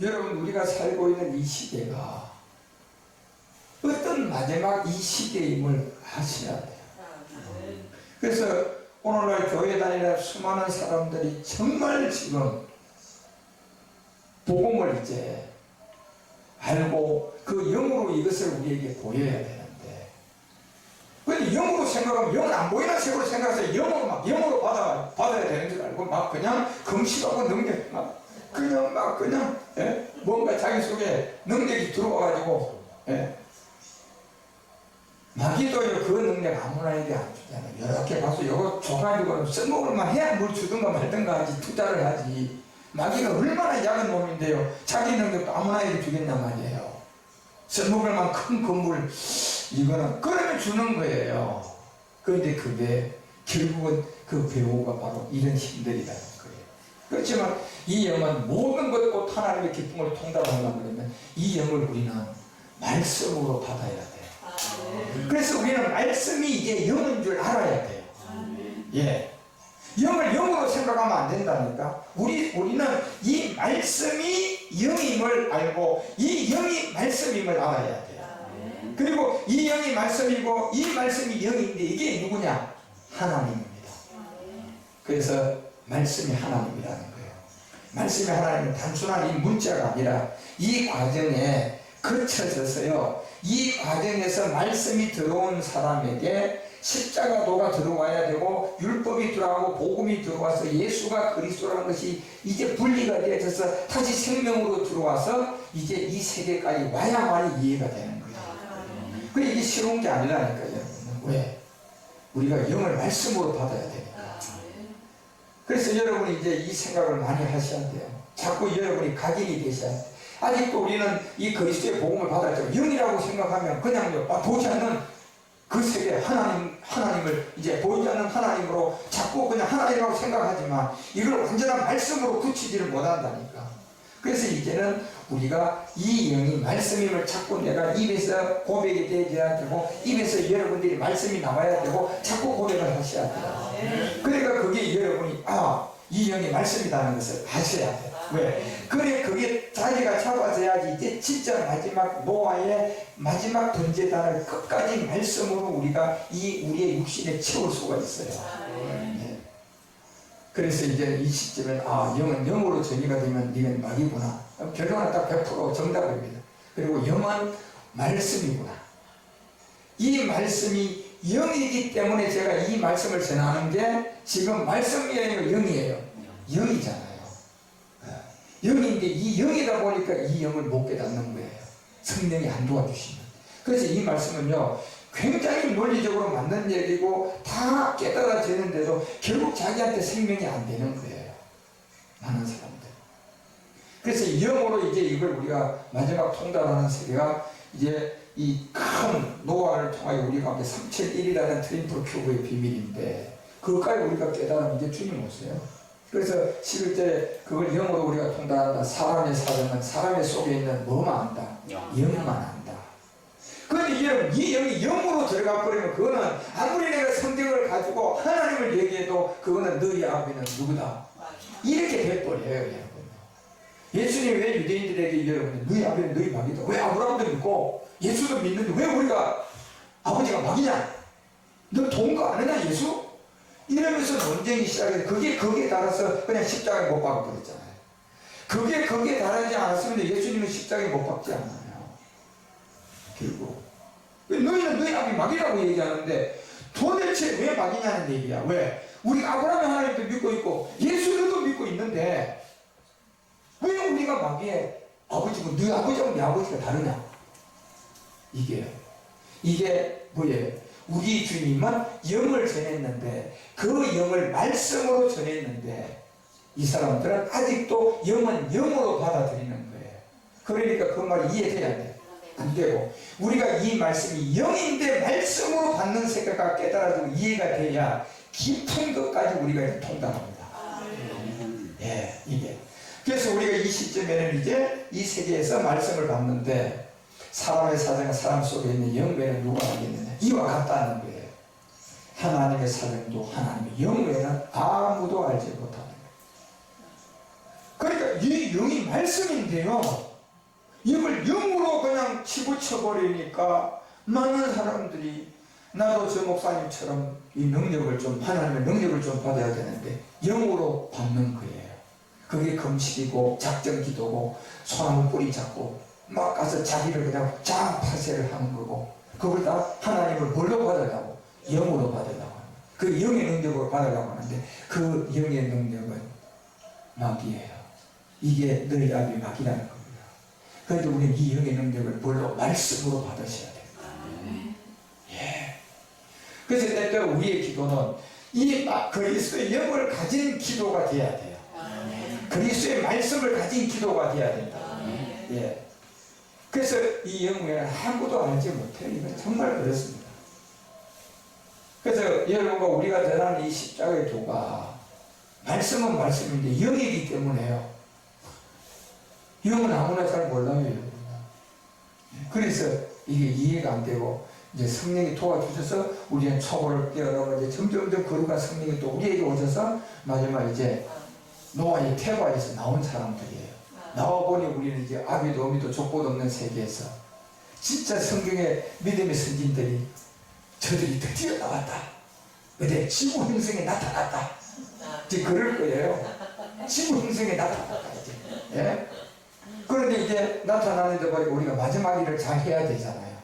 여러분 우리가 살고 있는 이 시대가 어떤 마지막 이 시대임을 아셔야 돼요. 그래서 오늘날 교회 다니는 수많은 사람들이 정말 지금 복음을 이제 알고 그 영으로 이것을 우리에게 보여야 되는데, 근데 영으로 생각하면 영은 안 보이는 색으로 생각해서 영으로 받아야 되는 줄 알고 막 그냥 금식하고 능력 그냥 예? 뭔가 자기 속에 능력이 들어와가지고 예? 마귀도요 그 능력 아무나에게 안 주잖아요. 여러 개 가서 이거 줘가지고 써먹을만 해야 뭘 주든가 말든가 하지, 투자를 하지. 마귀가 얼마나 약한 놈인데요, 자기 능력도 아무나에게 주겠단 말이에요. 써먹을만 큰 건물 이거는 그러면 주는 거예요. 그런데 그게 결국은 그 배우가 바로 이런 힘들이라는 거예요. 그렇지만 이 영은 모든 것 곧 하나님의 기쁨을 통달하려고 그러면 이 영을 우리는 말씀으로 받아야 돼요. 그래서 우리는 말씀이 이제 영인 줄 알아야 돼요. 예. 영을 영으로 생각하면 안 된다니까. 우리는 이 말씀이 영임을 알고 이 영이 말씀임을 알아야 돼요. 그리고 이 영이 말씀이고 이 말씀이 영인데 이게 누구냐? 하나님입니다. 그래서 말씀이 하나님이라는 거예요. 말씀이 하나님은 단순한 이 문자가 아니라 이 과정에 거쳐져서요, 이 과정에서 말씀이 들어온 사람에게 십자가도가 들어와야 되고 율법이 들어가고 복음이 들어와서 예수가 그리스도라는 것이 이제 분리가 되어져서 다시 생명으로 들어와서 이제 이 세계까지 와야만이 이해가 되는 거예요. 그게 이게 쉬운 게 아니라니까요, 여러분. 왜? 우리가 영을 말씀으로 받아야 되니까. 그래서 여러분이 이제 이 생각을 많이 하셔야 돼요. 자꾸 여러분이 각인이 되셔야 돼요. 아직도 우리는 이 그리스도의 복음을 받았죠. 영이라고 생각하면 그냥요, 보지 않는 그 세계 하나님을 이제 보이지 않는 하나님으로 자꾸 그냥 하나님이라고 생각하지만 이걸 완전한 말씀으로 굳히지를 못한다니까. 그래서 이제는 우리가 이 영이 말씀임을 자꾸 내가 입에서 고백이 되어야 되고 입에서 여러분들이 말씀이 나와야 되고 자꾸 고백을 하셔야 돼요. 그러니까 그게 여러분이 이 영이 말씀이라는 것을 아셔야 돼요. 왜? 그래 그게 자리가 잡아져야지 이제 진짜 마지막 노아의 마지막 번제단을 끝까지 말씀으로 우리가 우리의 육신에 채울 수가 있어요. 네. 그래서 이제 이 시점에 영은 영으로 정의가 되면 니는 마귀구나. 결론은 딱 100% 정답입니다. 그리고 영은 말씀이구나. 이 말씀이 영이기 때문에 제가 이 말씀을 전하는 게 지금 말씀이 아니고 영이에요. 영이잖아요. 영인데 이 영이다 보니까 이 영을 못 깨닫는 거예요. 성령이 안 도와주시면. 그래서 이 말씀은요, 굉장히 논리적으로 맞는 얘기고 다 깨달아지는데도 결국 자기한테 생명이 안 되는 거예요. 많은 사람들. 그래서 영으로 이제 이걸 우리가 마지막 통달하는 세계가 이제 이 큰 노아를 통하여 우리 가운데 371이라는 트리플 큐브의 비밀인데 그것까지 우리가 깨달으면 이제 주님 오세요. 그래서 11절 그걸 영으로 우리가 통달한다. 사람의 사정은 사람의 속에 있는 뭐만 안다? 영만 안다. 그런데 이 영이 영으로 들어가 버리면 그거는 아무리 내가 성경을 가지고 하나님을 얘기해도 그거는 너희 아버지는 누구다? 이렇게 돼버려요, 여러분. 예수님이 왜 유대인들에게 여러분 너희 아버지는 너희 마귀다. 왜 아브라함도 믿고 예수도 믿는데 왜 우리가 아버지가 마귀냐? 너 동거 아느냐 예수? 이러면서 논쟁이 시작해서 거기에 따라서 그냥 십자가에 못 박아버렸잖아요. 거기에 달하지 않았으면 예수님은 십자가에 못 박지 않아요. 결국. 너희는 너희 아버지 마귀라고 얘기하는데 도대체 왜 마귀냐는 얘기야. 왜? 우리 아브라함의 하나님도 믿고 있고 예수님도 믿고 있는데 왜 우리가 마귀의 아버지고 너희 아버지하고 내 아버지가 다르냐? 이게 뭐예요? 우리 주님은 영을 전했는데 그 영을 말씀으로 전했는데 이 사람들은 아직도 영은 영으로 받아들이는 거예요. 그러니까 그 말이 이해돼야 돼. 안 되고 우리가 이 말씀이 영인데 말씀으로 받는 세계가 깨달아지고 이해가 돼야 깊은 것까지 우리가 이제 통달합니다. 예, 이게. 그래서 우리가 이 시점에는 이제 이 세계에서 말씀을 받는데 사람의 사정은 사람 속에 있는 영 외에는 누가 알겠느냐? 이와 같다는 거예요. 하나님의 사정도 하나님의 영 외에는 아무도 알지 못하는 거예요. 그러니까 이 영이 말씀인데요, 이걸 영으로 그냥 치부쳐버리니까 많은 사람들이 나도 저 목사님처럼 이 능력을 좀, 하나님의 능력을 좀 받아야 되는데 영으로 받는 거예요. 그게 금식이고 작정 기도고 소나무 뿌리 잡고 막 가서 자기를 그냥 자파세를 하는 거고, 그걸 다 하나님을 뭘로 받으려고? 영으로 받으려고 합니다. 그 영의 능력으로 받으려고 하는데 그 영의 능력은 마귀예요. 이게 너희 앞이 마귀라는 겁니다. 그런데 우리는 이 영의 능력을 뭘로? 말씀으로 받으셔야 돼요. 예. 그래서 때때로 우리의 기도는 이 그리스도의 영을 가진 기도가 돼야 돼요. 그리스도의 말씀을 가진 기도가 돼야 된다. 예. 그래서 이 영을 아무도 알지 못해요. 이건 정말 그렇습니다. 그래서 여러분과 우리가 전하는 이 십자가의 도가 말씀은 말씀인데 영이기 때문에요. 영은 아무나 잘 몰라요. 그래서 이게 이해가 안 되고 이제 성령이 도와주셔서 우리는 초보를 뛰어넘어 이제 점점 거룩한 성령이 또 우리에게 오셔서 마지막 이제 노아의 태바에서 나온 사람들이에요. 나와보니 우리는 이제 아비도 어미도 족보도 없는 세계에서 진짜 성경의 믿음의 선진들이 저들이 드디어 나왔다. 근데 지구 형성에 나타났다. 이제 그럴 거예요. 지구 형성에 나타났다. 이제. 예? 그런데 이제 나타나는데 보니까 우리가 마지막 일을 잘 해야 되잖아요.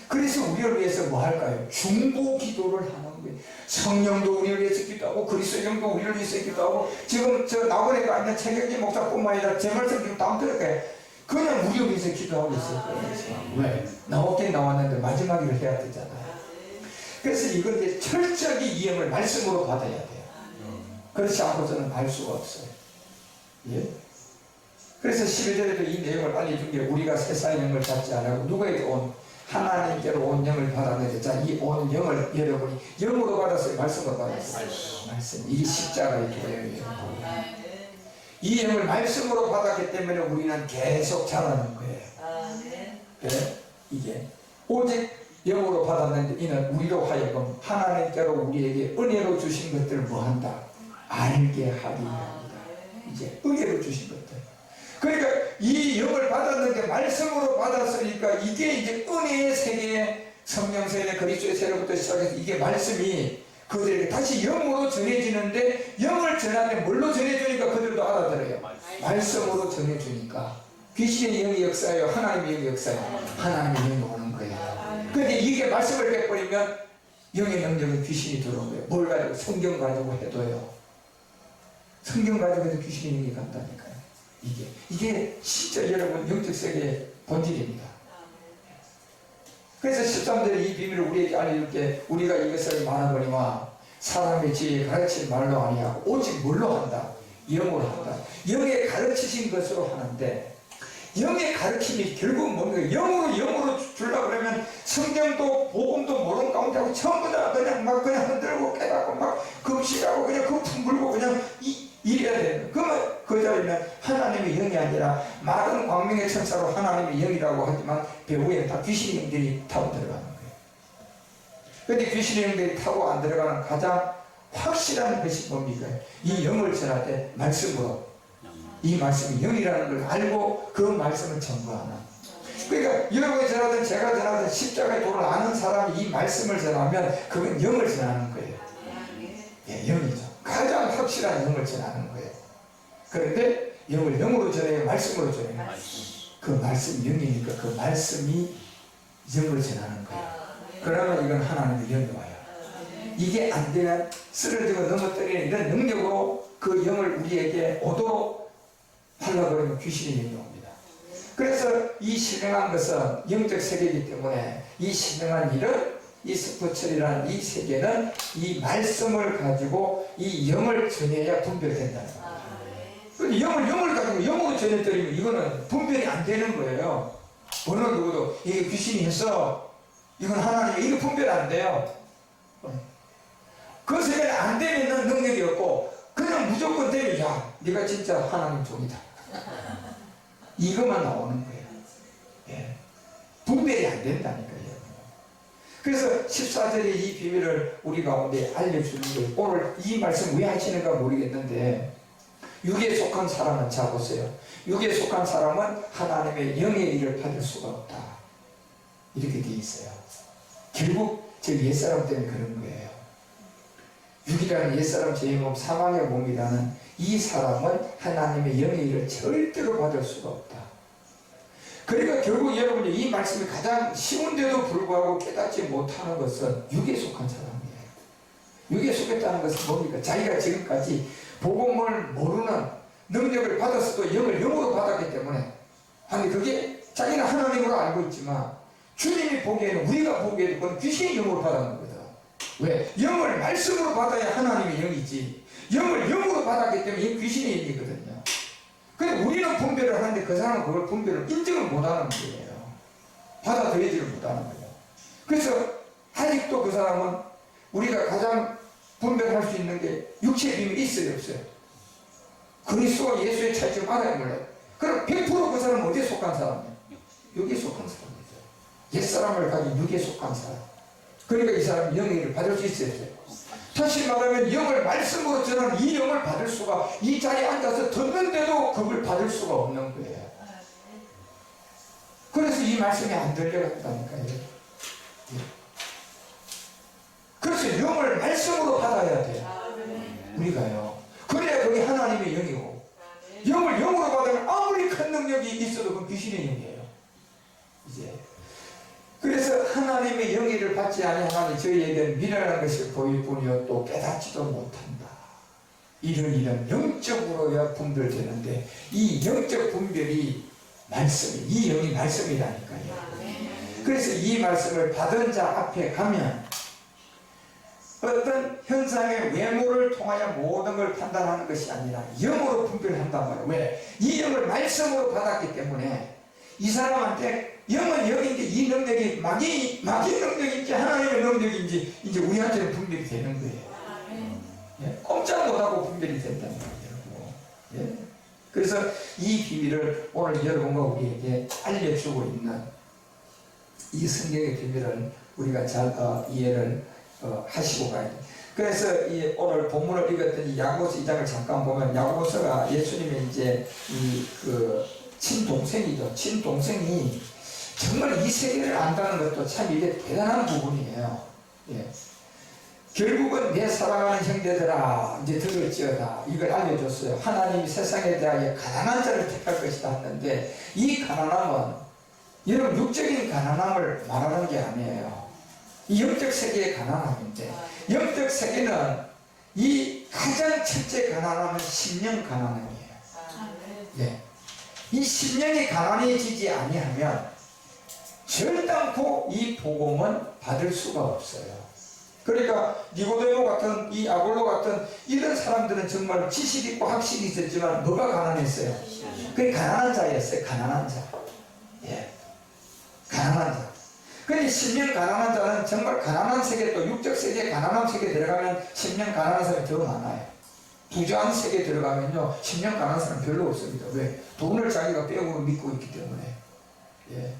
그래서 우리를 위해서 뭐 할까요? 중보 기도를 하는 거예요. 성령도 우리를 위해서 기도하고 그리스도의 영도 우리를 위해서 기도하고, 지금 저 나원에가 있는 최경진 목사뿐만 아니라 제 말씀 지금 다음 들을 거예요. 그냥 우리를 위해서 기도하고 있을 거예요. 왜? 나왔긴 나왔는데 마지막 일을 해야 되잖아요. 그래서 이건 이제 철저하게 이 영을 말씀으로 받아야 돼요. 그렇지 않고서는 갈 수가 없어요. 예? 그래서 11절에도 이 내용을 알려준 게, 우리가 세상의 영을 받지 않고 누구에게 온? 하나님께로 온 영을 받았는데, 자, 이 온 영을 여러분이 영으로 받았어요? 말씀으로 받았어요? 말씀. 이게 십자가의 도예요. 이 영을 말씀으로 받았기 때문에 우리는 계속 자라는 거예요. 그래? 이게 오직 영으로 받았는데 이는 우리로 하여금 하나님께로 우리에게 은혜로 주신 것들을 뭐한다? 알게 하리 합니다. 이제 은혜로 주신 것들. 그러니까 이 영을 받았는데 말씀으로 받았으니까 이게 이제 은혜의 세계에, 성령 세계, 그리스도의 세례부터 시작해서 이게 말씀이 그들에게 다시 영으로 전해지는데, 영을 전하는데 뭘로 전해주니까 그들도 알아들어요. 말씀으로 전해주니까. 귀신의 영이 역사예요? 하나님의 영이 역사예요? 하나님의 영이 오는 거예요. 그런데 이게 말씀을 빼버리면 영의 능력은 귀신이 들어온 거예요. 뭘 가지고? 성경 가지고 해도요. 성경 가지고 해도 귀신의 영이 간다니까요. 이게 진짜 여러분 영적 세계의 본질입니다. 그래서 13절에 이 비밀을 우리에게 알려줄 때, 우리가 이것을 말하거니와 사람의 지혜에 가르치지 말로 아니하고 오직 뭘로 한다? 영으로 한다. 영의 가르치신 것으로 하는데, 영의 가르침이 결국은 뭡니까? 영으로 주려고 그러면 성경도 복음도 모르는 가운데 하고 전부 다 그냥 흔들고 깨닫고 막 금식하고 그냥 거품 불고 그냥 이래야 돼요. 그러면 그 자리는 하나님의 영이 아니라 마른 광명의 천사로 하나님의 영이라고 하지만 배후에 다 귀신의 영들이 타고 들어가는 거예요. 그런데 귀신의 영들이 타고 안 들어가는 가장 확실한 것이 뭡니까? 이 영을 전할 때 말씀으로, 이 말씀이 영이라는 걸 알고 그 말씀을 전거하는. 그러니까 여러분이 전하든 제가 전하든 십자가의 도를 아는 사람이 이 말씀을 전하면 그건 영을 전하는 거예요. 예, 영이죠. 가장 확실한 영을 전하는 거예요. 그런데 영을 영으로 전해요? 말씀으로 전해요? 그 말씀이 영이니까 그 말씀이 영을 전하는 거예요. 그러면 이건 하나님의 영이 와요. 이게 안 되면 쓰러지고 넘어뜨리는 이런 능력으로 그 영을 우리에게 오도록 하려고 그러면 귀신의 영이 옵니다. 그래서 이 신령한 것은 영적 세계이기 때문에 이 신령한 일은, 이 스포츠라는 이 세계는 이 말씀을 가지고 이 영을 전해야 분별된다는 거예요. 그런데 영을 가지고 영으로 전해드리면 이거는 분별이 안 되는 거예요. 어느 누구도 이게 귀신이 했어, 이건 하나님이, 이거 분별 안 돼요. 그 세계는 안 되면 능력이 없고 그냥 무조건 되면, 야, 네가 진짜 하나님 종이다. 이것만 나오는 거예요. 예. 분별이 안 된다니까요. 그래서 14절에 이 비밀을 우리 가운데 알려주는 거예요. 오늘 이 말씀 왜 하시는가 모르겠는데, 육에 속한 사람은, 자 보세요, 육에 속한 사람은 하나님의 영의 일을 받을 수가 없다, 이렇게 되어 있어요. 결국 저 옛사람 때문에 그런 거예요. 육이라는 옛사람, 제 몸, 사망의 몸이라는 이 사람은 하나님의 영의 일을 절대로 받을 수가 없다. 그러니까 결국 여러분이 이 말씀이 가장 쉬운데도 불구하고 깨닫지 못하는 것은 육에 속한 사람이에요. 육에 속했다는 것은 뭡니까? 자기가 지금까지 복음을 모르는, 능력을 받았어도 영을 영으로 받았기 때문에, 아니 그게 자기는 하나님으로 알고 있지만 주님이 보기에는, 우리가 보기에는 그건 귀신이 영으로 받았는 거거든. 왜? 영을 말씀으로 받아야 하나님의 영이지, 영을 영으로 받았기 때문에 이 귀신의 영이거든요. 근데 우리는 분별을 하는데 그 사람은 그걸 분별을 인정을 못하는 거예요. 받아들이지를 못하는 거예요. 그래서 아직도 그 사람은, 우리가 가장 분별할 수 있는 게 육체의 비밀이 있어요, 없어요? 그리스도와 예수의 차이점을 알아야 몰라요. 그럼 100% 그 사람은 어디에 속한 사람이에요? 육에 속한 사람이죠. 옛사람을 가진 육에 속한 사람. 그러니까 이 사람은 영의 일을 받을 수 있어야 돼요. 다시 말하면 영을 말씀으로 전하는 이 영을 받을 수가, 이 자리에 앉아서 듣는데도 그걸 받을 수가 없는 거예요. 그래서 이 말씀이 안 들려간다니까요. 그래서 영을 말씀으로 받아야 돼요. 우리가요. 그래야 그게 하나님의 영이고, 영을 영으로 받으면 아무리 큰 능력이 있어도 그건 귀신의 영이에요. 이제 그래서 하나님의 영의를 받지 아니하니 저희에게는 미련한 것이 보일 뿐이요 또 깨닫지도 못한다. 이런 영적으로야 분별되는데, 이 영적 분별이 말씀이, 이 영이 말씀이라니까요. 그래서 이 말씀을 받은 자 앞에 가면 어떤 현상의 외모를 통하여 모든 걸 판단하는 것이 아니라 영으로 분별한단 말이에요. 왜? 이 영을 말씀으로 받았기 때문에 이 사람한테 영은 영인데 이 능력이 마귀 능력인지 하나님의 능력인지 이제 우리한테는 분별이 되는 거예요. 예? 꼼짝 못하고 분별이 된다는 거예요. 예? 그래서 이 비밀을 오늘 여러분과 우리에게 알려주고 있는 이 성경의 비밀을 우리가 잘 이해를 하시고 가야 돼요. 그래서 오늘 본문을 읽었던 야고보서 2장을 잠깐 보면, 야고보서가 예수님의 이제 친동생이죠. 친동생이 정말 이 세계를 안다는 것도 참 이게 대단한 부분이에요. 예. 결국은 내 사랑하는 형제들아 이제 들을지어다, 이걸 알려줬어요. 하나님이 세상에 대하여 가난한 자를 택할 것이다 했는데, 이 가난함은 여러분 육적인 가난함을 말하는 게 아니에요. 이 영적 세계의 가난함인데, 영적 세계는 이 가장 첫째 가난함은 심령 가난함이에요. 예. 이 심령이 가난해지지 아니하면 절단코 이 복음은 받을 수가 없어요. 그러니까 니고데모 같은, 이 아볼로 같은 이런 사람들은 정말 지식 있고 학식이 있었지만 뭐가 가난했어요? 그게 가난한 자였어요. 가난한 자. 예. 가난한 자. 근데 심령 가난한 자는 정말 가난한 세계, 또 육적 세계, 가난한 세계에 들어가면 심령 가난한 사람이 더 많아요. 부자한 세계에 들어가면요, 심령 가난한 사람 별로 없습니다. 왜? 돈을 자기가 빼고 믿고 있기 때문에. 예.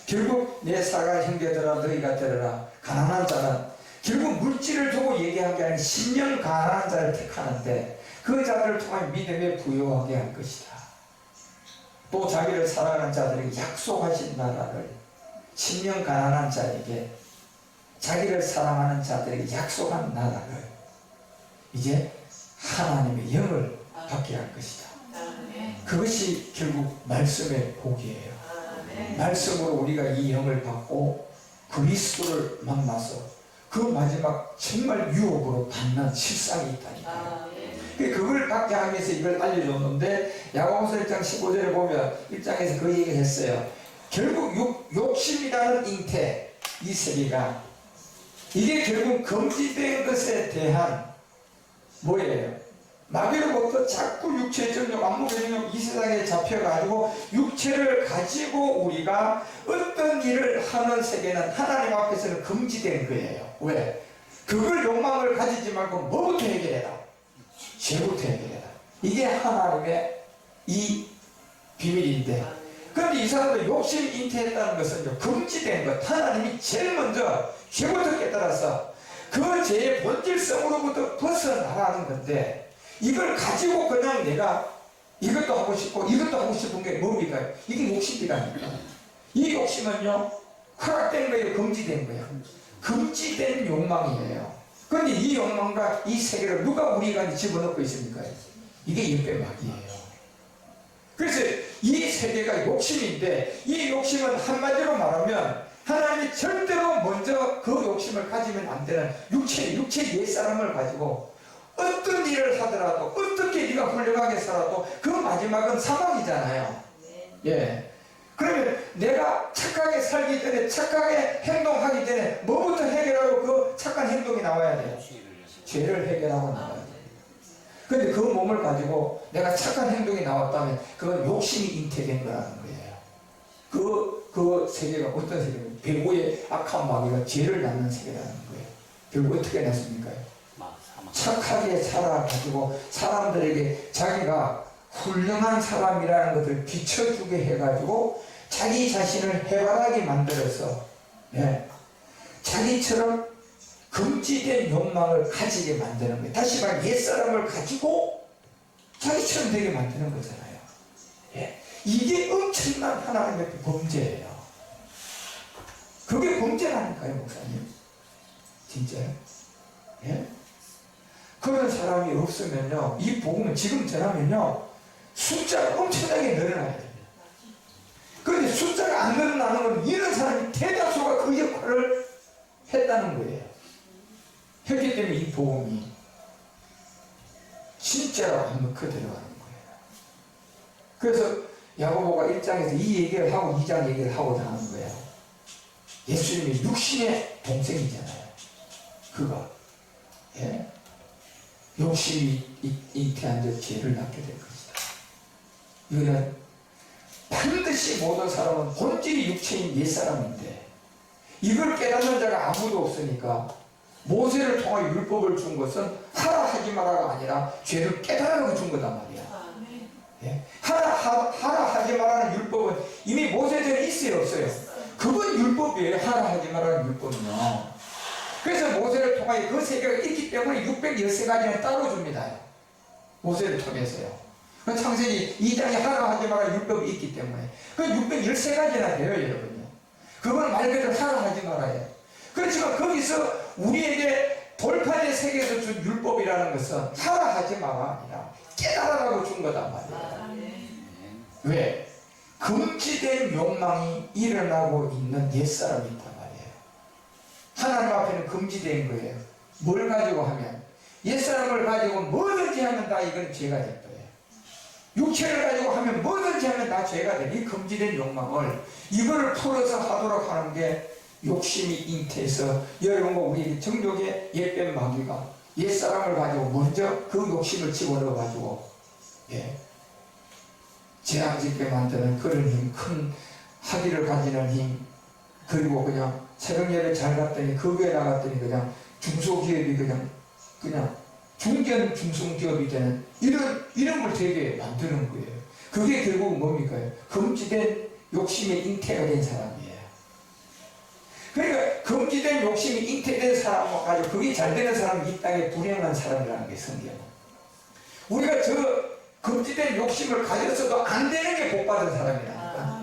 결국 내 사랑하는 형제들아 너희가 들으라. 가난한 자는 결국 물질을 두고 얘기한 게 아니라 심령 가난한 자를 택하는데, 그 자들을 통해 믿음에 부여하게 할 것이다. 또 자기를 사랑하는 자들에게 약속하신 나라를, 심령 가난한 자에게, 자기를 사랑하는 자들에게 약속한 나라를 이제 하나님의 영을 받게 할 것이다. 그것이 결국 말씀의 복이에요. 말씀으로 우리가 이 영을 받고 그리스도를 만나서 그 마지막 정말 유혹으로 받는 실상이 있다니까요. 그걸 받게 하기 위해서 이걸 알려줬는데, 야고보서 1장 15절에 보면 1장에서 그 얘기를 했어요. 결국 욕심이라는 잉태, 이 세계가 이게 결국 금지된 것에 대한 뭐예요? 마귀로부터 자꾸 육체의 정욕, 안목의 정욕, 이 세상에 잡혀가지고 육체를 가지고 우리가 어떤 일을 하는 세계는 하나님 앞에서는 금지된 거예요. 왜? 그걸 욕망을 가지지 말고 뭐부터 해결해라? 죄부터 해결해라. 이게 하나님의 이 비밀인데, 그런데 이 사람들 욕심 잉태했다는 것은 금지된 것, 하나님이 제일 먼저 죄부터 깨달아서 그 죄의 본질성으로부터 벗어나가는 건데, 이걸 가지고 그냥 내가 이것도 하고 싶고 이것도 하고 싶은 게 뭡니까? 이게 욕심이라니까. 이 욕심은요, 허락된 거예요, 금지된 거예요? 금지된 욕망이에요. 그런데 이 욕망과 이 세계를 누가 우리가 집어넣고 있습니까? 이게 역배막이에요. 그래서 이 세계가 욕심인데, 이 욕심은 한마디로 말하면 하나님이 절대로 먼저 그 욕심을 가지면 안 되는 육체 옛사람을 가지고 어떤 일을 하더라도, 어떻게 네가 훌륭하게 살아도 그 마지막은 사망이잖아요. 예. 그러면 내가 착하게 살기 전에, 착하게 행동하기 전에 뭐부터 해결하고 그 착한 행동이 나와야 돼요? 죄를 해결하고 나와야 돼요. 근데 그 몸을 가지고 내가 착한 행동이 나왔다면 그건 욕심이 잉태된 거라는 거예요. 그 세계가 어떤 세계입니까? 배후의 악한 마귀가 죄를 낳는 세계라는 거예요. 결국 어떻게 났습니까? 착하게 살아가지고 사람들에게 자기가 훌륭한 사람이라는 것을 비춰주게 해가지고 자기 자신을 해바라기 만들어서, 네, 자기처럼 금지된 욕망을 가지게 만드는 거예요. 다시 말해 옛사람을 가지고 자기처럼 되게 만드는 거잖아요. 예. 이게 엄청난 하나님의 범죄예요. 그게 범죄라니까요, 목사님. 진짜요? 예? 그런 사람이 없으면요, 이 복음은 지금 전하면요, 숫자가 엄청나게 늘어나야 됩니다. 그런데 숫자가 안 늘어나는 건 이런 사람이 대다수가 그 역할을 했다는 거예요. 했기 때문에 이 복음이 진짜로 한번 들어가는 거예요. 그래서 야고보가 1장에서 이 얘기를 하고 2장 얘기를 하고 나오는 거예요. 예수님이 육신의 동생이잖아요. 그가. 예? 욕심이 잉태한 데 죄를 낳게 될 것이다. 이거는 반드시 모든 사람은 본질이 육체인 옛사람인데 이걸 깨닫는 자가 아무도 없으니까 모세를 통하여 율법을 준 것은 하라 하지 마라가 아니라 죄를 깨달으라고 준 거단 말이야. 예? 하라 하지 마라는 율법은 이미 모세전에 있어요, 없어요? 그건 율법이에요. 하라 하지 마라는 율법은요. 그래서 모세를 통하여 그 세계가 있기 때문에 613가지는 따로 줍니다. 모세를 통해서요. 창세기 2장에 하라 하지 마라 율법이 있기 때문에 그 613가지나 돼요, 여러분요. 그건 말 그대로 하라 하지 말아요. 그렇지만 거기서 우리에게 돌판의 세계에서 준 율법이라는 것은 하라 하지 마라 아니라 깨달으라고 준 거단 말이에요. 왜? 금지된 욕망이 일어나고 있는 옛사람이 있단 말이에요. 하나님 앞에는 금지된 거예요. 뭘 가지고 하면? 옛사람을 가지고 뭐든지 하면 다 이건 죄가 될 거예요. 육체를 가지고 하면 뭐든지 하면 다 죄가 돼. 이 금지된 욕망을 이거를 풀어서 하도록 하는 게 욕심이 잉태해서 여러분과 우리 정족의 옛뱀 마귀가 옛사람을 가지고 먼저 그 욕심을 집어넣어 가지고, 예, 재앙짓게 만드는 그런 힘, 큰 학위를 가지는 힘, 그리고 그냥 새벽예배 잘 갔더니 그 교회 나갔더니 그냥 중소기업이 그냥 중견 중소기업이 되는 이런 걸 되게 만드는 거예요. 그게 결국은 뭡니까? 금지된 욕심에 잉태가 된 사람이에요. 그러니까 금지된 욕심이 잉태된 사람을 가지고 그게 잘 되는 사람이 이 땅에 불행한 사람이라는 게 성경은. 우리가 저 금지된 욕심을 가졌어도 안 되는 게 복 받은 사람이라니까.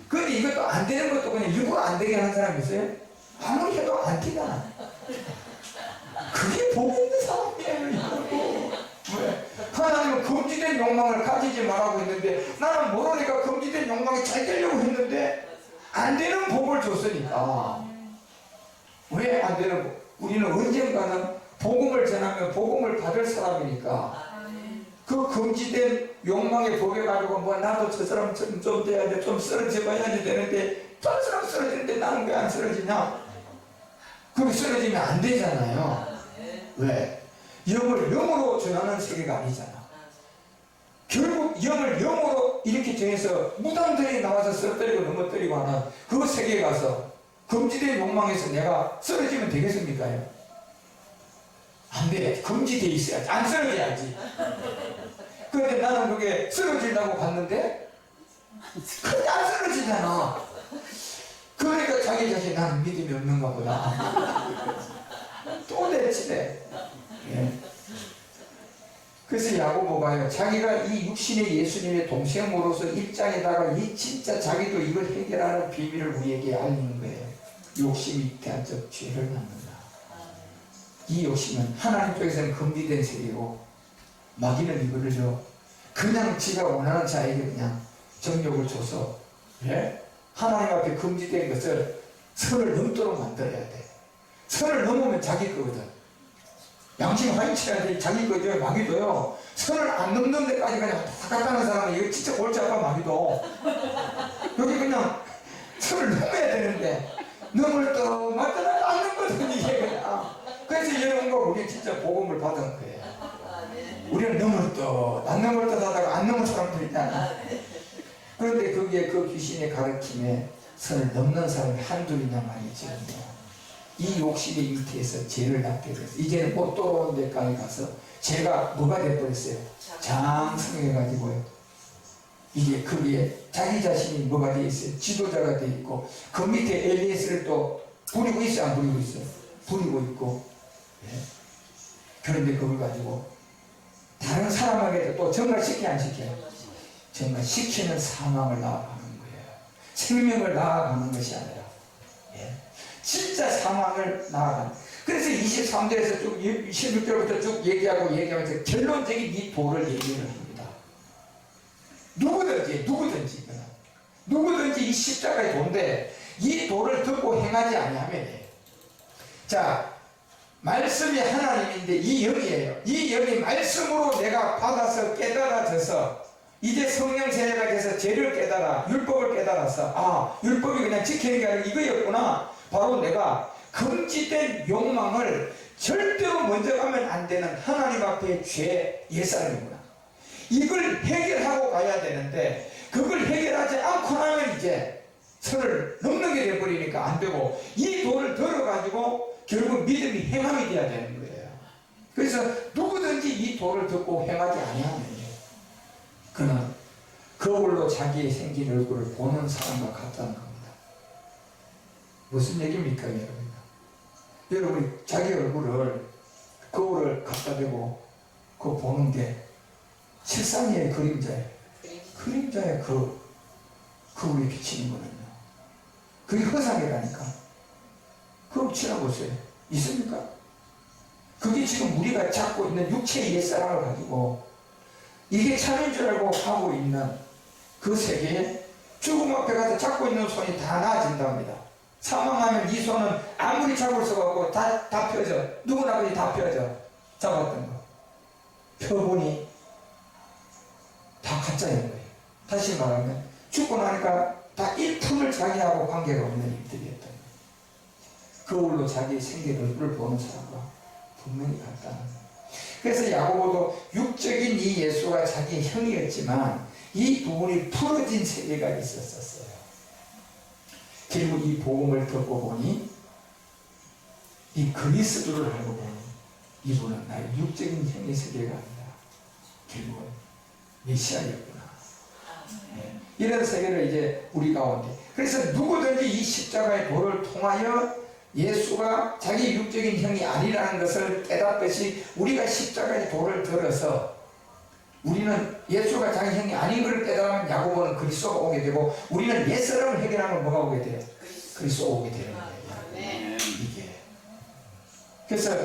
그런데 이것도 안 되는 것도 그냥 일부러 안 되게 하는 사람이 있어요? 아무리 해도 안 티가 나. 그게 복 있는 사람이에요. 왜? 하나님은 금지된 욕망을 가지지 말라고 했는데 나는 모르니까 금지된 욕망이 잘 되려고 했는데 안 되는 복을 줬으니까. 왜 안 되는 복? 우리는 언젠가는 복음을 전하면 복음을 받을 사람이니까 그 금지된 욕망의 복에 가지고 뭐 나도 저 사람처럼 좀 돼야 돼, 좀 쓰러져 봐야지 되는데 저 사람 쓰러지는데 나는 왜 안 쓰러지냐? 그렇게 쓰러지면 안 되잖아요. 왜? 영을 영으로 전하는 세계가 아니잖아. 결국 영을 영으로 이렇게 정해서 무당들이 나와서 쓰러뜨리고 넘어뜨리고 하는 그 세계에 가서 금지된 욕망에서 내가 쓰러지면 되겠습니까? 안 돼. 금지되어 있어야지. 안 쓰러져야지. 그런데 나는 그게 쓰러진다고 봤는데 그게 안 쓰러지잖아. 그러니까 자기 자신 나는 믿음이 없는가 보다. 또 내치네. 예. 그래서 야고보가요, 자기가 이 육신의 예수님의 동생으로서 입장에다가 이 진짜 자기도 이걸 해결하는 비밀을 우리에게 알리는 거예요. 욕심이 대한적 죄를 낳는다. 이 욕심은 하나님 쪽에서는 금지된 세계고, 마귀는 이거를요, 그냥 지가 원하는 자에게 그냥 정욕을 줘서, 예? 하나님 앞에 금지된 것을 선을 넘도록 만들어야 돼. 선을 넘으면 자기 거거든. 양심 화인쳐야 돼. 자기 거죠. 마귀도요, 선을 안 넘는 데까지 그냥 다 갔다는 사람은 이거 진짜 골치 아파. 마귀도 여기 그냥 선을 넘어야 되는데 넘을 또 맞지는 않는 거든 이게 그냥. 그래서 이런 거 우리 진짜 복음을 받은 거예요. 우리는 넘을 또 안 넘을 듯 하다가 안 넘은 사람들 있잖아. 그런데 거기에 그 귀신의 가르침에 선을 넘는 사람이 한둘이냐 말이죠. 이 욕심의 밑에서 죄를 낳게 됐어요. 이제는 못 돌아오는 데까지 가서 죄가 뭐가 돼버렸어요? 장성해가지고요. 이게 거기에 자기 자신이 뭐가 돼 있어요? 지도자가 돼 있고, 그 밑에 엘리에스를 또 부리고 있어요? 안 부리고 있어요? 부리고 있고. 예? 그런데 그걸 가지고 다른 사람에게도 또 정갈시켜 안 시켜요? 정갈시키는 사망을 낳아가는 거예요. 생명을 낳아가는 것이 아니라, 예? 진짜 사망을 낳아가는. 그래서 23절에서 쭉 16절부터 쭉 얘기하면서 결론적인 이 도를 얘기를 합니다. 누구든지 이 십자가의 도인데 이 도를 듣고 행하지 아니하면, 자, 말씀이 하나님인데 이 영이에요. 이 영이 말씀으로 내가 받아서 깨달아져서 이제 성령 세례가 돼서 죄를 깨달아, 율법을 깨달아서, 아, 율법이 그냥 지키는 게 아니라 이거였구나. 바로 내가 금지된 욕망을 절대로 먼저 가면 안 되는 하나님 앞에 죄 옛사람이구나. 이걸 해결하고 가야 되는데 그걸 해결하지 않고 나면 이제 선을 넘는 게 돼버리니까 안 되고, 이 도를 들어가지고 결국 믿음이 행함이 돼야 되는 거예요. 그래서 누구든지 이 도를 듣고 행하지 아니하면 그는 거울로 자기의 생긴 얼굴을 보는 사람과 같다는 겁니다. 무슨 얘기입니까, 여러분? 여러분이 자기 얼굴을 거울을 갖다 대고 그거 보는 게 실상의 그림자예요. 그림자의 거울이 비치는 거는요. 그게 허상이라니까. 그럼 지나보세요. 있습니까? 그게 지금 우리가 잡고 있는 육체의 옛사람을 가지고 이게 참인 줄 알고 하고 있는 그 세계에 죽음 앞에 가서 잡고 있는 손이 다 나아진답니다. 사망하면 이 손은 아무리 잡을 수가 없고 다 펴져. 누구나 그냥 다 펴져. 잡았던 거. 펴보니 다 가짜인 거예요. 다시 말하면 죽고 나니까 다 1푼을 자기하고 관계가 없는 일들이었던 거예요. 거울로 자기의 생긴 얼굴을 보는 사람과 분명히 같다는 거예요. 그래서 야고보도 육적인 이 예수가 자기의 형이었지만 이 부분이 풀어진 세계가 있었어요. 결국 이 복음을 듣고 보니, 이 그리스도를 알고 보니 이분은 나의 육적인 형의 세계가 아니라 결국은 메시아였구나. 네. 이런 세계를 이제 우리 가운데, 그래서 누구든지 이 십자가의 도를 통하여 예수가 자기 육적인 형이 아니라는 것을 깨닫듯이 우리가 십자가의 도를 들어서 우리는 예수가 자기 형이 아닌 것을 깨달으면 야고보는 그리스도가 오게 되고, 우리는 옛사람을 해결하면 뭐가 오게 돼요? 그리스도가 오게 되는 거예요. 이게. 그래서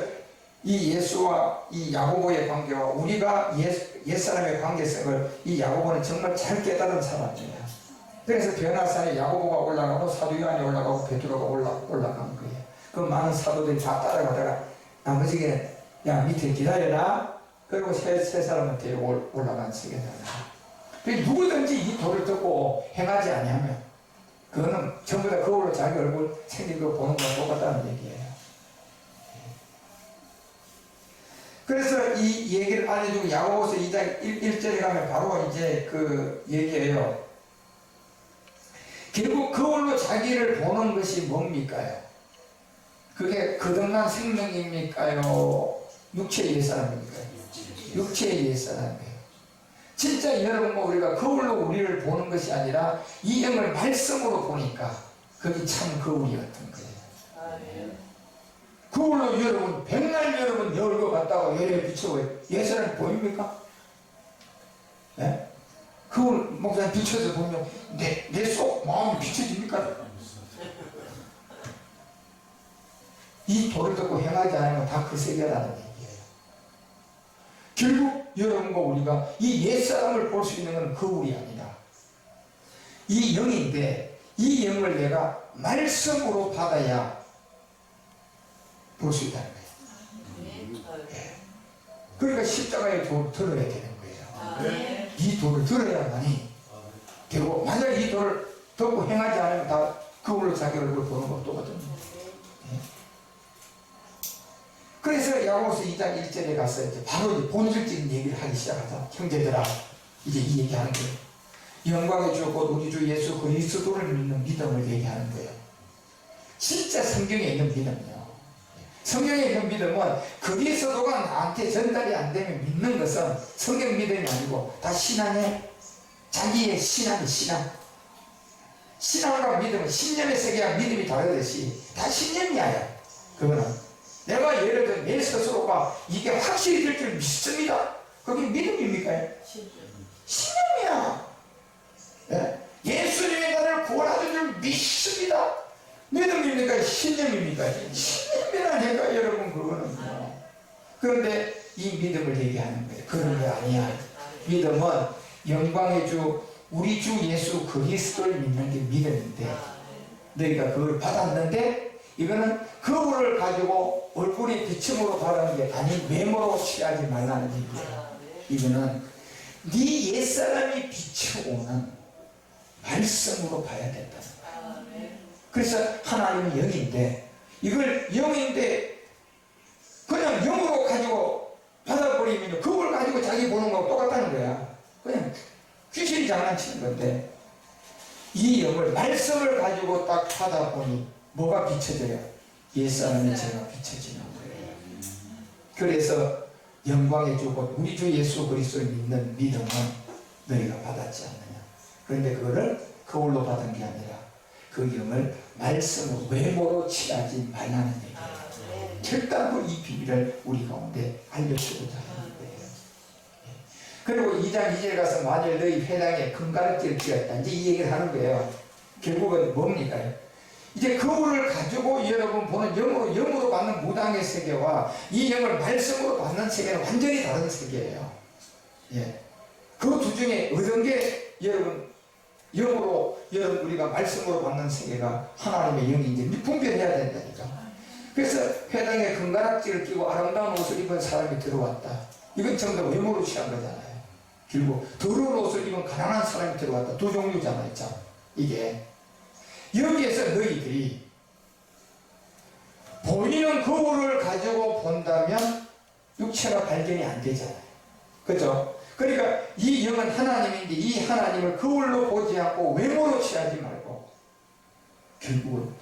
이 예수와 이 야고보의 관계와 우리가 옛사람의 관계성을 이 야고보는 정말 잘 깨달은 사람이에요. 그래서 변화산에 야고보가 올라가고 사도 요한이 올라가고 베드로가 올라간 거예요. 그 많은 사도들이 다 따라가다가 나머지는 야 밑에 기다려라. 그리고 세 사람한테 올라간 세계잖아요. 누구든지 이 도를 듣고 행하지 아니하면 그거는 전부 다 거울로 자기 얼굴 생긴 거 보는 거랑 똑같다는 얘기예요. 그래서 이 얘기를 알려주고 야고보서 2장 1절에 가면 바로 이제 그 얘기예요. 결국 거울로 자기를 보는 것이 뭡니까요? 그게 거듭난 생명입니까요? 육체의 옛사람입니까요? 육체의 옛사람이에요. 진짜 여러분, 우리가 거울로 우리를 보는 것이 아니라 이 영을 말씀으로 보니까 그게 참 거울이었던 거예요. 그걸로 여러분 백날 여러분 열고 갔다가 열에 비춰봐요. 옛사람 보입니까? 예? 그걸 목사님 비춰서 보면 내 속 마음이 비춰집니까? 이 도를 듣고 행하지 않으면 다 그 세계라는 얘기예요. 결국 여러분과 우리가 이 옛사람을 볼 수 있는 건 거울이 아니다. 이 영인데 이 영을 내가 말씀으로 받아야 볼 수 있다는 거예요. 예. 그러니까 십자가의 돌을 들어야 되는 거예요. 이 돌을 들어야만이 되고, 만약 이 돌을 듣고 행하지 않으면 다 그걸로 자기 얼굴 보는 거 똑같은 거예요. 예. 그래서 야고보서 2장 1절에 가서 이제 바로 이제 본질적인 얘기를 하기 시작하자. 형제들아, 이제 이 얘기하는 거예요. 영광의 주 곧 우리 주 예수 그리스도를 믿는 믿음을 얘기하는 거예요. 진짜 성경에 있는 믿음이요. 성경에 있는 믿음은 그리스도가 나한테 전달이 안 되면 믿는 것은 성경 믿음이 아니고 다 신앙의 자기의 신앙이 신앙. 신앙과 믿음은 신념의 세계와 믿음이 다르듯이 다 신념이야. 그거는 내가 예를 들어 내 스스로가 이게 확실히 될 줄 믿습니다. 그게 믿음입니까? 신념이야. 예? 예수님이 나를 구원하신 줄 믿습니다. 믿음입니까? 신념입니까? 신념이라니까 여러분 그거는. 그런데 이 믿음을 얘기하는 거예요. 그런 게 아니야. 믿음은 영광의 주 우리 주 예수 그리스도를 믿는 게 믿음인데 너희가 그걸 받았는데 이거는 그거를 가지고 얼굴이 비침으로 바라는 게 아닌 외모로 취하지 말라는 얘기예요. 이거는 네 옛사람이 비춰오는 말씀으로 봐야 된다는 거예요. 그래서 하나님은 영인데 이걸 영인데 그냥 영으로 가지고 받아버리면 그걸 가지고 자기 보는 거하고 똑같다는 거야. 그냥 귀신이 장난치는 건데 이 영을 말씀을 가지고 딱 받아보니 뭐가 비춰져요? 옛사람의 죄가 비춰지는 거예요. 그래서 영광의 주 곧 우리 주 예수 그리스도를 믿는 믿음은 너희가 받았지 않느냐. 그런데 그거를 거울로 받은 게 아니라 그 영을 말씀으로 외모로 취하지 말라는 얘기예요. 결단코 이 비밀을 우리 가운데 알려주고자 하는 거예요. 그리고 2장 2절에 가서 만일 너희 회당에 금가르치를 쥐었다 이제 이 얘기를 하는 거예요. 결국은 뭡니까? 이제 거울을 가지고 여러분 보는 영으로 받는 무당의 세계와 이 영을 말씀으로 받는 세계는 완전히 다른 세계예요. 예. 그 두 중에 어떤 게 여러분 영으로 여러분 우리가 말씀으로 받는 세계가 하나님의 영이 이제 분별해야 된다니까. 그래서 회당에 금가락지를 끼고 아름다운 옷을 입은 사람이 들어왔다. 이건 전부 다 외모로 취한 거잖아요. 그리고 더러운 옷을 입은 가난한 사람이 들어왔다. 두 종류잖아요. 참 이게 여기에서 너희들이 보이는 거울을 가지고 본다면 육체가 발견이 안 되잖아요. 그죠? 그러니까 이 영은 하나님인데 이 하나님을 거울로 보지 않고 외모로 취하지 말고 결국은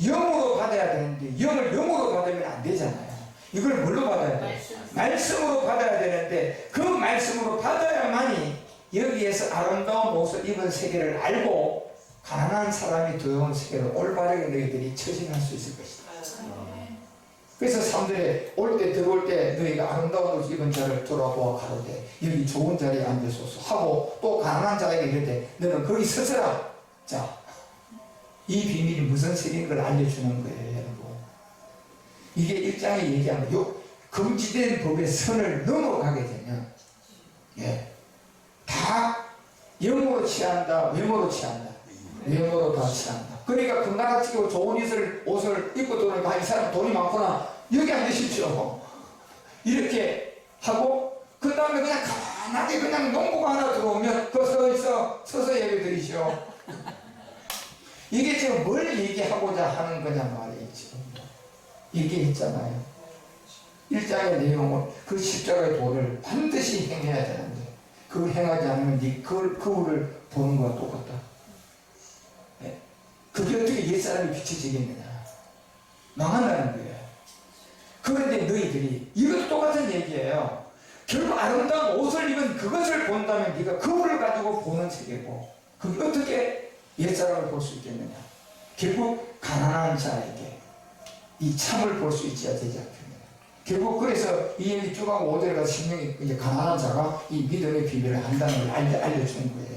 영으로 받아야 되는데 영을 영으로 받으면 안 되잖아요. 이걸 뭘로 받아야 돼요? 말씀으로 받아야 되는데 그 말씀으로 받아야만이 여기에서 아름다운 옷을 입은 세계를 알고 가난한 사람이 두려운 세계를 올바르게 너희들이 처신할 수 있을 것이다. 그래서 사람들이 올 때 들어올 때 너희가 아름다운 옷 입은 자를 돌아보아 가로되 여기 좋은 자리에 앉으소서 하고 또 가난한 자에게 이르되 너는 거기 서서라. 자, 이 비밀이 무슨 색인 걸 알려주는 거예요, 여러분. 이게 1장에 얘기하는 요 금지된 법의 선을 넘어가게 되면 예, 다 영으로 취한다, 외모로 취한다. 외모로 다 취한다. 그러니까 금가락 치고 좋은 옷을 입고 들어오니까 이 사람 돈이 많구나. 여기 앉으십시오. 이렇게 하고 그 다음에 그냥 가만하게 그냥 농부가 하나 들어오면 서서 예배 드리시오. 이게 지금 뭘 얘기하고자 하는 거냐 말이에요. 지금 얘기했잖아요. 1장의 내용은 그 십자가의 도를 반드시 행해야 되는데 그걸 행하지 않으면 네 거울을 보는 거와 똑같다. 네? 그게 어떻게 옛사람이 비춰지겠느냐. 망한다는 거예요. 그런데 너희들이 이것도 똑같은 얘기예요. 결국 아름다운 옷을 입은 그것을 본다면 네가 거울을 가지고 보는 세계고 그게 어떻게 옛사람을 볼 수 있겠느냐. 결국 가난한 자에게 이 참을 볼 수 있어야 되지 않겠느냐. 결국 그래서 이 얘기 쭉 하고 5절에 가서 신명이 이제 가난한 자가 이 믿음의 비밀을 안다는 걸 알려주는 거예요,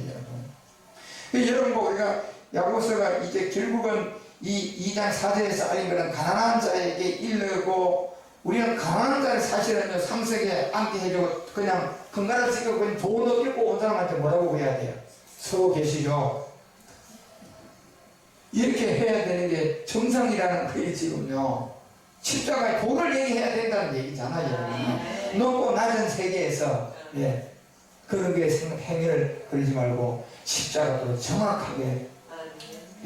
여러분. 여러분, 우리가 야고보서가 이제 결국은 이 2장 4절에서 알린 것은 가난한 자에게 이르고, 우리는 가난한 자를 사실은요, 상석에 앉게 해주고, 그냥 건강을 쓰고 그냥 돈을 읽고 온 사람한테 뭐라고 해야 돼요? 서 계시죠? 이렇게 해야 되는 게 정상이라는 거예요, 지금요. 십자가에 돈을 얘기해야 된다는 얘기잖아요. 높고 낮은 세계에서, 예, 그런 게 행위를 그러지 말고, 십자가로 정확하게,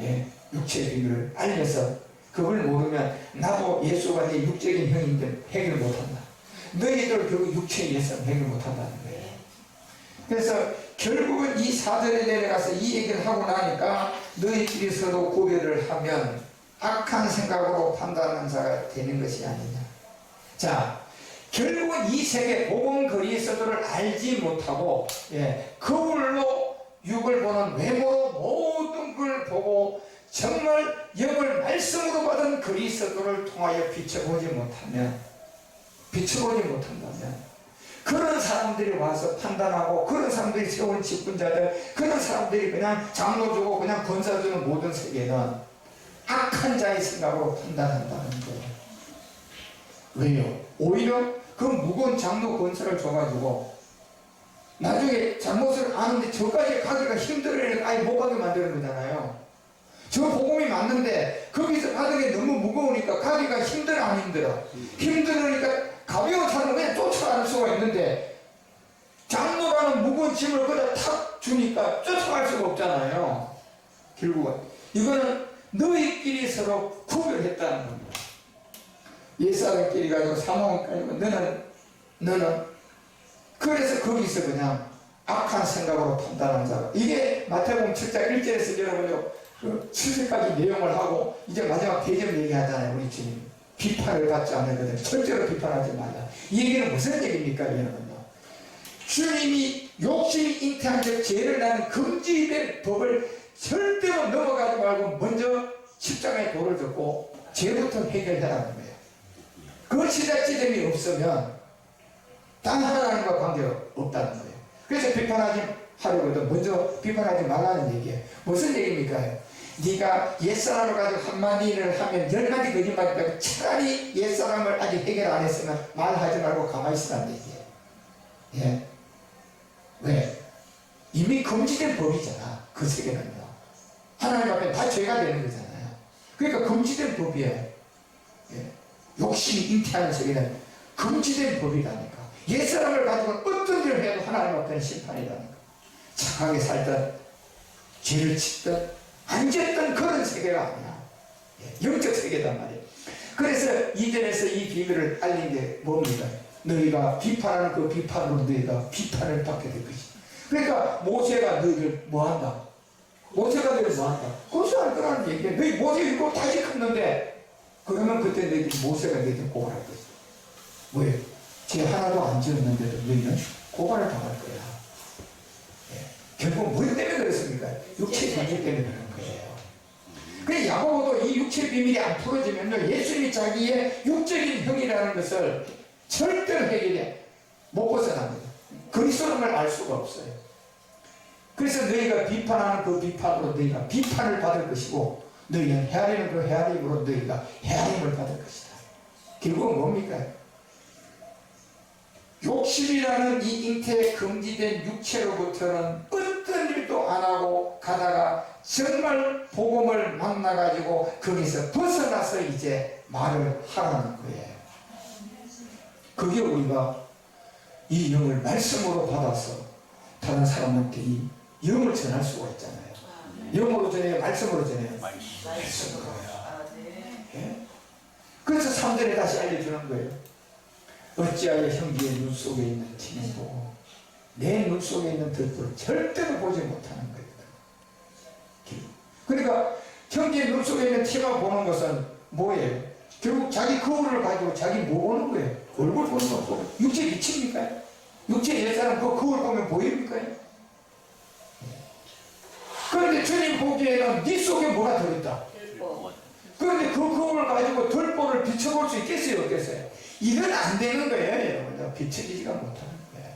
예, 육체의 비밀을 알려서, 그걸 모르면 나도 예수가 내 육적인 형인데 해결 못한다. 너희들 결국 육체의 예수는 해결 못한다는 거예요. 그래서 결국은 이 4절에 내려가서 이 얘기를 하고 나니까 너희끼리 서로 구별을 하면 악한 생각으로 판단하는 자가 되는 것이 아니냐. 자, 결국은 이 세계 복음 그리스도를 알지 못하고, 예, 거울로 육을 보는 외모로 모든 걸 보고 정말 영을 말씀으로 받은 그리스도를 통하여 비춰보지 못한다면, 그런 사람들이 와서 판단하고, 그런 사람들이 세운 직분자들, 그런 사람들이 그냥 장로 주고 그냥 권사 주는 모든 세계는 악한 자의 생각으로 판단한다는 거예요. 왜요? 오히려 그 무거운 장로 권사를 줘가지고 나중에 잘못을 아는데 저까지 가기가 힘들어요. 아예 못 가게 만드는 거잖아요. 저 복음이 맞는데 거기서 가는 게 너무 무거우니까 가기가 힘들어, 안 힘들어? 힘들으니까 가벼운 사람은 그냥 쫓아갈 수가 있는데, 장로라는 무거운 짐을 그냥 탁 주니까 쫓아갈 수가 없잖아요. 결국은 이거는 너희끼리 서로 구별했다는 겁니다. 옛사람끼리 가지고 사모함 가지고 너는 그래서 거기서 그냥 악한 생각으로 판단한 자가, 이게 마태복음 7장 1절에서 여러분요 그 7절까지 내용을 하고 이제 마지막 대접 얘기하잖아요. 우리 주님 비판을 받지 않으거든. 절대로 비판하지 말라. 이 얘기는 무슨 얘기입니까, 여러분요? 주님이 욕심이 잉태한 적 죄를 나는 금지된 법을 절대로 넘어가지 말고 먼저 십자가의 도를 듣고 죄부터 해결하라는 거예요. 그 시작 지점이 없으면 단 하나님과 관계가 없다는 거예요. 그래서 비판하지 하려거든. 먼저 비판하지 말라는 얘기예요. 무슨 얘기입니까? 네가 옛사람을 가지고 한마디를 하면 10마디 거짓말이니까 차라리 옛사람을 아직 해결 안 했으면 말하지 말고 가만히 있으라는 얘기예요. 예. 왜? 이미 금지된 법이잖아. 그 세계는요. 하나님 앞에 다 죄가 되는 거잖아요. 그러니까 금지된 법이에요. 예. 욕심이 잉태하는 세계는 금지된 법이라니까. 옛사람을 가지고는 어떤 일을 해도 하나님 앞에는 심판이라니까. 착하게 살던, 죄를 짓던, 앉았던 그런 세계가 아니야. 영적 세계단 말이에요. 그래서 2절에서 이 비밀을 알린 게 뭡니까? 너희가 비판하는 그 비판으로 너희가 비판을 받게 될 것이다. 그러니까 모세가 너희를 뭐한다? 모세가 너희를 뭐한다? 고소할 거라는 얘기야. 너희 모세 읽고 다시 컸는데, 그러면 그때 너희들이 모세가 너희들 고발할 것이다. 왜? 죄 하나도 안 지었는데도 너희는 고발을 당할 거야. 결국 뭐 때문에 그렇습니까? 육체 비밀 때문에 그런 거예요. 그래서 야고보도 이 육체 비밀이 안 풀어지면요, 예수님이 자기의 육적인 형이라는 것을 절대로 해결해 못 벗어납니다. 그리스도를 알 수가 없어요. 그래서 너희가 비판하는 그 비판으로 너희가 비판을 받을 것이고, 너희는 헤아리는 그 헤아림으로 너희가 헤아림을 받을 것이다. 결국은 뭡니까? 욕심이라는 이 잉태에 금지된 육체로부터는 어떤 일도 안 하고 가다가 정말 복음을 만나가지고 거기서 벗어나서 이제 말을 하라는 거예요. 그게 우리가 이 영을 말씀으로 받아서 다른 사람한테 이 영을 전할 수가 있잖아요. 영으로 전해요, 말씀으로 전해요? 말씀으로요. 예? 그래서 3절에 다시 알려주는 거예요. 어찌하여 형제의 눈 속에 있는 티는 보고 내 눈 속에 있는 뜰을 절대로 보지 못하는 거예요. 그러니까 형제의 눈 속에 있는 티만 보는 것은 뭐예요? 결국 자기 거울을 가지고 자기 뭐 보는 거예요? 얼굴 보는 거. 육체 미칩니까? 육체 옛사람 그 거울 보면 보입니까? 그런데 주님 보기에는 네 속에 뭐가 들어있다? 그런데 그 거울을 영을 가지고 들보를 비춰볼 수 있겠어요, 없겠어요? 이건 안 되는 거예요. 비춰지지가 못하는 거예요.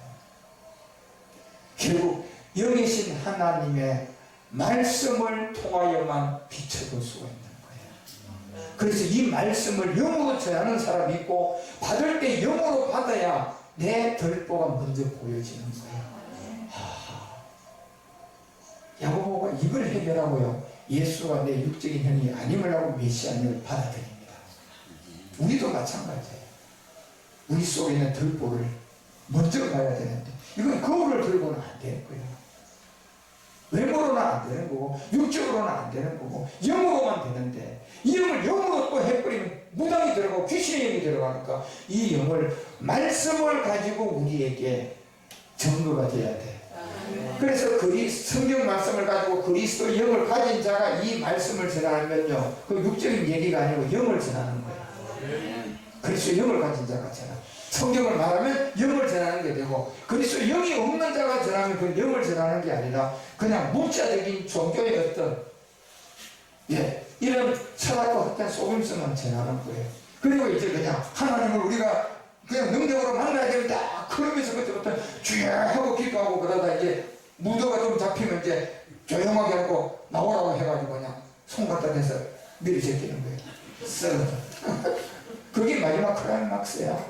결국 영이신 하나님의 말씀을 통하여만 비춰볼 수가 있는 거예요. 그래서 이 말씀을 영으로 전하는 사람이 있고, 받을 때 영으로 받아야 내 들보가 먼저 보여지는 거예요. 야고보가 이걸 해결하고요, 예수가 내 육적인 형이 아님을 하고 메시아님을 받아들입니다. 우리도 마찬가지예요. 우리 속에 있는 들보를 먼저 봐야 되는데, 이건 거울을 들고는 안 되는 거예요. 외모로는 안 되는 거고, 육적으로는 안 되는 거고, 영으로만 되는데, 이 영을 영으로 또 해버리면 무당이 들어가고 귀신의 영이 들어가니까, 이 영을, 말씀을 가지고 우리에게 증거가 돼야 돼. 그래서 성경 말씀을 가지고 그리스도 영을 가진 자가 이 말씀을 전하면요, 그 육적인 얘기가 아니고 영을 전하는 거예요. 그리스도 영을 가진 자가 전하. 성경을 말하면 영을 전하는 게 되고, 그리스도 영이 없는 자가 전하면 그 영을 전하는 게 아니라 그냥 문자적인 종교의 어떤 이런 철학과 어떤 속임수만 전하는 거예요. 그리고 이제 그냥 하나님을 우리가 그냥 능력으로 만나야 된다 그러면서 그때부터 주여 하고 기도하고, 그러다 이제 무도가 좀 잡히면 이제 조용하게 하고 나오라고 해가지고 그냥 손 갖다 대서 미리 제끼는 거예요. 썩어. 그게 마지막 클라이막스야.